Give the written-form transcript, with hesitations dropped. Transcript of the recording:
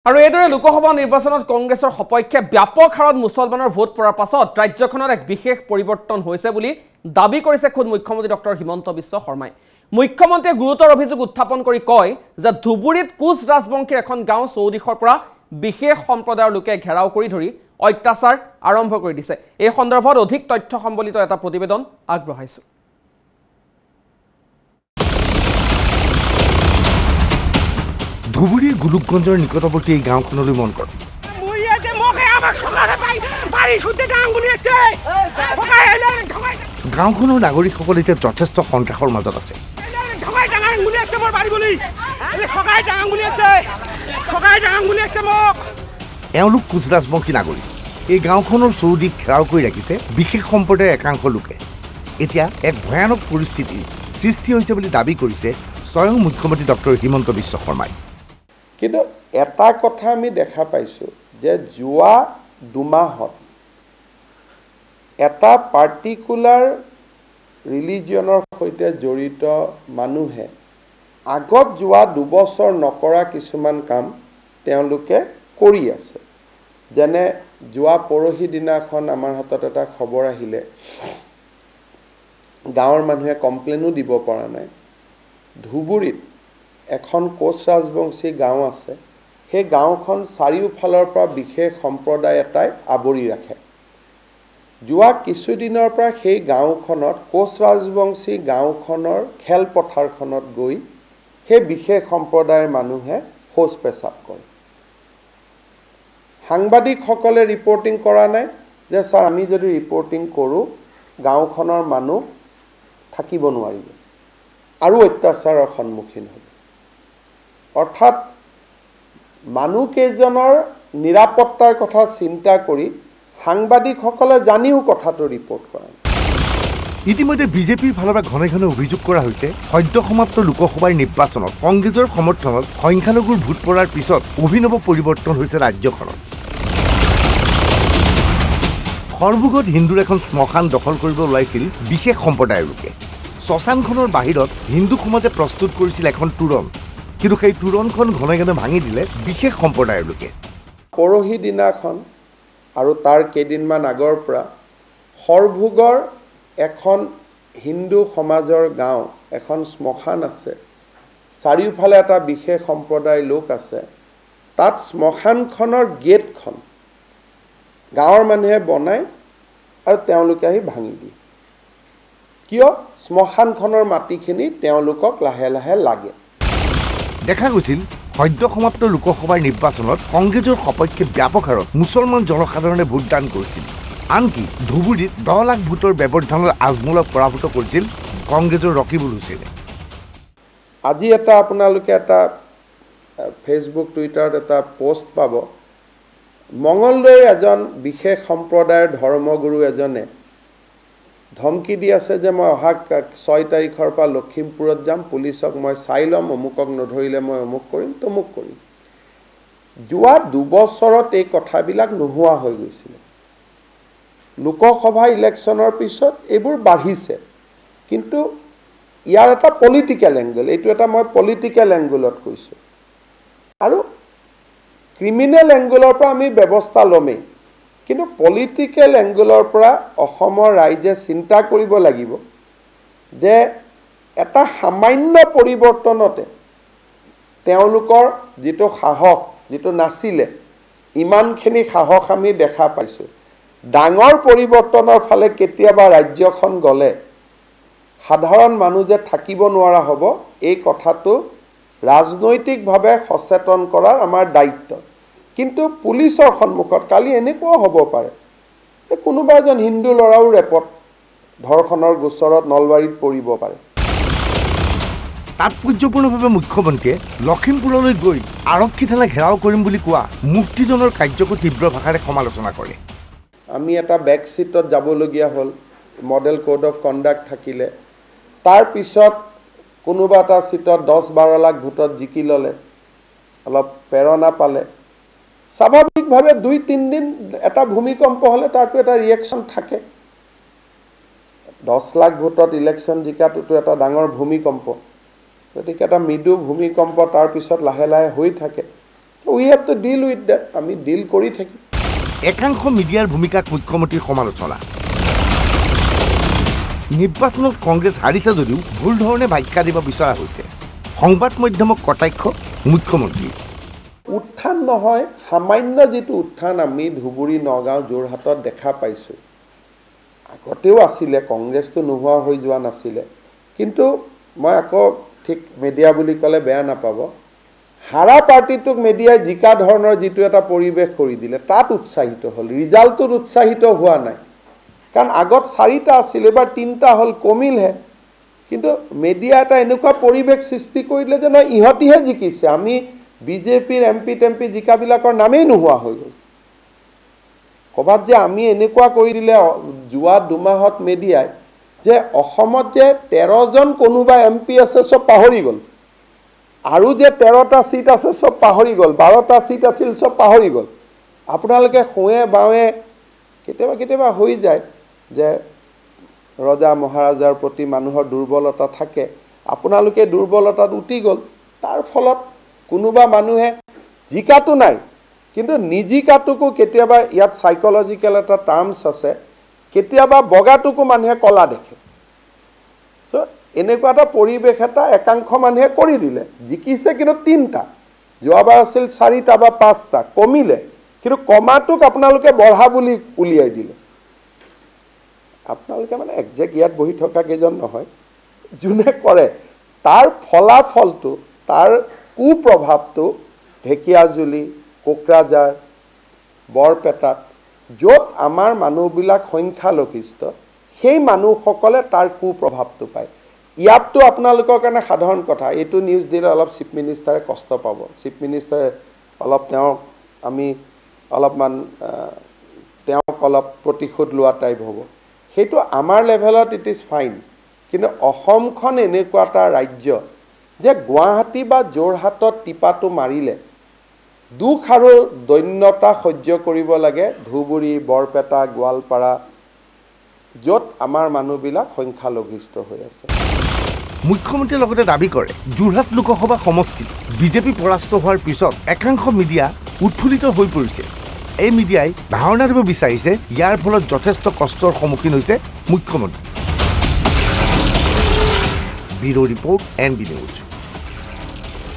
আৰু এইদৰে লোকসভা নিৰ্বাচনত কংগ্ৰেছৰ সপক্ষে ব্যাপক হাৰত মুছলমানৰ ভোট পৰাৰ পাছত ৰাজ্যখনত এক বিশেষ পৰিৱৰ্তন হৈছে বুলি দাবী কৰিছে খুদ মুখ্যমন্ত্ৰী ডক্টৰ হিমন্ত বিশ্ব শৰ্মাই। মুখ্যমন্ত্ৰীয়ে গুৰুতৰ অভিযোগ উত্থাপন কৰি কয় যে ধুবুৰীত কোচ ৰাজবংশীৰ এখন গাঁও চৌদিশৰ পৰা বিশেষ সম্প্ৰদায়ৰ লোকে ঘেৰাও কৰি ধৰি অত্যাচাৰ আৰম্ভ কৰি দিছে। এই সন্দৰ্ভত অধিক তথ্য সম্বলিত এটা প্ৰতিবেদন আগবঢ়াইছো। ধুবুৰীৰ গোলোকগঞ্জৰ নিকটৱৰ্তী এই গাঁওখনলৈ মন কৰক। গাঁওখনৰ নাগৰিকসকল এতিয়া যথেষ্ট সন্ত্ৰাসৰ মাজত আছে। এওঁলোক কোচ ৰাজবংশী নাগৰিক। এই গাঁওখনৰ চৌদিশ ঘেৰাও কৰি ৰাখিছে বিশেষ সম্প্ৰদায়ৰ একাংশ লোকে। এতিয়া এক ভয়ানক পৰিস্থিতিৰ সৃষ্টি হৈছে বুলি দাবী কৰিছে স্বয়ং মুখ্যমন্ত্ৰী ডক্টৰ হিমন্ত বিশ্ব শৰ্মাই। কিন্তু এটা কথা আমি দেখা পাইছোঁ যে যোৱা দুমাহত এটা পাৰ্টিকুলাৰ ৰিলিজিয়নৰ সৈতে জড়িত মানুহে আগত যোৱা দুবছৰ নকৰা কিছুমান কাম তেওঁলোকে কৰি আছে। যেনে যোৱা পৰহি দিনাখন আমাৰ হাতত এটা খবৰ আহিলে, গাঁৱৰ মানুহে কমপ্লেইনো দিব পৰা নাই, ধুবুৰীত এখন কোচ ৰাজবংশী গাঁও আছে, সেই গাঁওখন চাৰিওফালৰ পৰা বিশেষ সম্প্ৰদায় এটাই আৱৰি ৰাখে। যোৱা কিছুদিনৰ পৰা সেই গাঁওখনত কোচ ৰাজবংশী গাঁওখনৰ খেলপথাৰখনত গৈ সেই বিশেষ সম্প্ৰদায়ৰ মানুহে শৌচ পেচাব কৰে। সাংবাদিকসকলে ৰিপৰ্টিং কৰা নাই যে ছাৰ আমি যদি ৰিপৰ্টিং কৰোঁ গাঁওখনৰ মানুহ থাকিব নোৱাৰিব আৰু অত্যাচাৰৰ সন্মুখীন হ'ব। অৰ্থাৎ মানুহকেইজনৰ নিৰাপত্তাৰ কথা চিন্তা কৰি সাংবাদিকসকলে জানিও কথাটো ৰিপৰ্ট কৰা নাই। ইতিমধ্যে বিজেপিৰ ফালৰ পৰা ঘনে ঘনে অভিযোগ কৰা হৈছে সদ্য সমাপ্ত লোকসভাৰ নিৰ্বাচনত কংগ্ৰেছৰ সমৰ্থনত সংখ্যালঘুৰ ভোট পৰাৰ পিছত অভিনৱ পৰিৱৰ্তন হৈছে ৰাজ্যখনত। সৰভোগত হিন্দুৰ এখন শ্মশান দখল কৰিব ওলাইছিল বিশেষ সম্প্ৰদায়ৰ লোকে। শ্মশানখনৰ বাহিৰত হিন্দু সমাজে প্ৰস্তুত কৰিছিল এখন তোৰণ, কিন্তু সেই তোৰণখন ঘনে ঘনে ভাঙি দিলে বিশেষ সম্প্ৰদায়ৰ লোকে। পৰহি দিনাখন আৰু তাৰ কেইদিনমান আগৰ পৰা সৰভোগৰ এখন হিন্দু সমাজৰ গাঁও, এখন শ্মশান আছে, চাৰিওফালে এটা বিশেষ সম্প্ৰদায়ৰ লোক আছে, তাত শ্মশানখনৰ গেটখন গাঁৱৰ মানুহে বনায় আৰু তেওঁলোকে আহি ভাঙি দিয়ে। কিয়? শ্মশানখনৰ মাটিখিনি তেওঁলোকক লাহে লাহে লাগে। দেখা গৈছিল সদ্য সমাপ্ত লোকসভাৰ নিৰ্বাচনত কংগ্ৰেছৰ সপক্ষে ব্যাপক হাৰত মুছলমান জনসাধাৰণে ভোটদান কৰিছিল। আনকি ধুবুৰীত 10 লাখ ভোটৰ ব্যৱধানৰ আজমলক পৰাভূত কৰিছিল কংগ্ৰেছৰ ৰকিবুল হুছেইনে। আজি এটা আপোনালোকে এটা ফেচবুক টুইটাৰত এটা পোষ্ট পাব, মঙলদৈৰ এজন বিশেষ সম্প্ৰদায়ৰ ধৰ্মগুৰু এজনে ধমকি দি আছে যে মই অহা 6 তাৰিখৰ পৰা লখিমপুৰত যাম, পুলিচক মই চাই ল'ম, অমুকক নধৰিলে মই অমুক কৰিম, তমুক কৰিম। যোৱা দুবছৰত এই কথাবিলাক নোহোৱা হৈ গৈছিলে। লোকসভা ইলেকশ্যনৰ পিছত এইবোৰ বাঢ়িছে, কিন্তু ইয়াৰ এটা পলিটিকেল এংগল, এইটো এটা মই পলিটিকেল এংগলত কৈছোঁ। আৰু ক্ৰিমিনেল এংগলৰ পৰা আমি ব্যৱস্থা ল'মেই, কিন্তু পলিটিকেল এংগলৰ পৰা অসমৰ ৰাইজে চিন্তা কৰিব লাগিব যে এটা সামান্য পৰিৱৰ্তনতে তেওঁলোকৰ যিটো সাহস, যিটো নাছিলে, ইমানখিনি সাহস আমি দেখা পাইছোঁ। ডাঙৰ পৰিৱৰ্তনৰ ফালে কেতিয়াবা ৰাজ্যখন গ'লে সাধাৰণ মানুহ যে থাকিব নোৱাৰা হ'ব, এই কথাটো ৰাজনৈতিকভাৱে সচেতন কৰাৰ আমাৰ দায়িত্ব। কিন্তু পুলিচৰ সন্মুখত কালি এনেকুৱাও হ'ব পাৰে যে কোনোবা এজন হিন্দু ল'ৰাও ৰেপত ধৰ্ষণৰ গোচৰত নলবাৰীত পৰিব পাৰে। তাৎপৰ্যপূৰ্ণভাৱে মুখ্যমন্ত্ৰীয়ে লখিমপুৰলৈ গৈ আৰক্ষী থানা ঘেৰাও কৰিম বুলি কোৱা মুক্তিজনৰ কাৰ্যকো তীব্ৰ ভাষাৰে সমালোচনা কৰে। আমি এটা বেক চিটত যাবলগীয়া হ'ল, মডেল কোড অফ কণ্ডাক্ট থাকিলে, তাৰপিছত কোনোবা এটা চিটত 10-12 লাখ ভোটত জিকি ল'লে, অলপ প্ৰেৰণা পালে, স্বাভাৱিকভাৱে 2-3 দিন এটা ভূমিকম্প হ'লে তাৰতো এটা ৰিয়েকশ্যন থাকে। 10 লাখ ভোটত ইলেকশ্যন জিকাটোতো এটা ডাঙৰ ভূমিকম্প, গতিকে এটা মৃদু ভূমিকম্প তাৰপিছত লাহে লাহে হৈ থাকে। So we have to deal with that. আমি ডিল কৰি থাকিম। একাংশ মিডিয়াৰ ভূমিকাক মুখ্যমন্ত্ৰীৰ সমালোচনা। নিৰ্বাচনত কংগ্ৰেছ হাৰিছে যদিও ভুল ধৰণে ব্যাখ্যা দিব বিচৰা হৈছে। সংবাদ মাধ্যমক কটাক্ষ মুখ্যমন্ত্ৰী। উত্থান নহয়, সামান্য যিটো উত্থান আমি ধুবুৰী, নগাঁও, যোৰহাটত দেখা পাইছোঁ, আগতেও আছিলে, কংগ্ৰেছটো নোহোৱা হৈ যোৱা নাছিলে। কিন্তু মই আকৌ ঠিক মিডিয়া বুলি ক'লে বেয়া নাপাব, হাৰা পাৰ্টিটোক মিডিয়াই জিকা ধৰণৰ যিটো এটা পৰিৱেশ কৰি দিলে, তাত উৎসাহিত হ'ল, ৰিজাল্টটোত উৎসাহিত হোৱা নাই। কাৰণ আগত 4টা আছিল, এবাৰ 3টা হ'ল, কমিলহে। কিন্তু মিডিয়া এটা এনেকুৱা পৰিৱেশ সৃষ্টি কৰি দিলে যে নহয়, ইহঁতিহে জিকিছে, আমি বিজেপিৰ এমপি টেম্পি জিকাবিলাকৰ নামেই নোহোৱা হৈ গ'ল। ক'ৰবাত যে আমি এনেকুৱা কৰি দিলে যোৱা 2 মাহত মিডিয়াই যে অসমত যে 13জন কোনোবা এমপি আছে চব পাহৰি গ'ল, আৰু যে 13টা সিট আছে চব পাহৰি গ'ল, 12টা সিট আছিল চব পাহৰি গ'ল। আপোনালোকে সোঁৱে বাৱে কেতিয়াবা কেতিয়াবা হৈ যায় যে ৰজা মহাৰাজাৰ প্ৰতি মানুহৰ দুৰ্বলতা থাকে, আপোনালোকে দুৰ্বলতাত উঠি গ'ল। তাৰ ফলত কোনোবা মানুহে জিকাটো নাই, কিন্তু নিজিকাটোকো কেতিয়াবা ইয়াত সাইকোলজিক্যাল এটা টাৰ্মছ আছে, কেতিয়াবা বগাটোকো মানুহে কলা দেখে। চ' এনেকুৱা এটা পৰিৱেশ এটা একাংশ মানুহে কৰি দিলে। জিকিছে কিন্তু 3টা, যোৱাবাৰ আছিল 4টা বা 5টা, কমিলে, কিন্তু কমাটোক আপোনালোকে বঢ়া বুলি উলিয়াই দিলে। আপোনালোকে মানে একজেক্ট ইয়াত বহি থকা কেইজন নহয়, যোনে কৰে তাৰ ফলাফলটো, তাৰ কুপ্ৰভাৱটো ঢেকীয়াজুলি, কোকৰাঝাৰ, বৰপেটাত, য'ত আমাৰ মানুহবিলাক সংখ্যালঘিষ্ঠ, সেই মানুহসকলে তাৰ কুপ্ৰভাৱটো পায়। ইয়াততো আপোনালোকৰ কাৰণে সাধাৰণ কথা, এইটো নিউজ দিলে অলপ চিফ মিনিষ্টাৰে কষ্ট পাব, চিফ মিনিষ্টাৰে অলপ আমি অলপমান তেওঁক অলপ প্ৰতিশোধ লোৱা টাইপ হ'ব। সেইটো আমাৰ লেভেলত ইট ইজ ফাইন, কিন্তু অসমখন এনেকুৱা এটা ৰাজ্য যে গুৱাহাটী বা যোৰহাটত টিপাটো মাৰিলে দুখ আৰু দৈন্যতা সহ্য কৰিব লাগে ধুবুৰী, বৰপেটা, গোৱালপাৰা, য'ত আমাৰ মানুহবিলাক সংখ্যালঘিষ্ঠ হৈ আছে। মুখ্যমন্ত্ৰীয়ে লগতে দাবী কৰে, যোৰহাট লোকসভা সমষ্টিত বিজেপি পৰাস্ত হোৱাৰ পিছত একাংশ মিডিয়া উৎফুল্লিত হৈ পৰিছে। এই মিডিয়াই ধাৰণা দিব বিচাৰিছে ইয়াৰ ফলত যথেষ্ট কষ্টৰ সন্মুখীন হৈছে মুখ্যমন্ত্ৰী। Bureau report, NB news.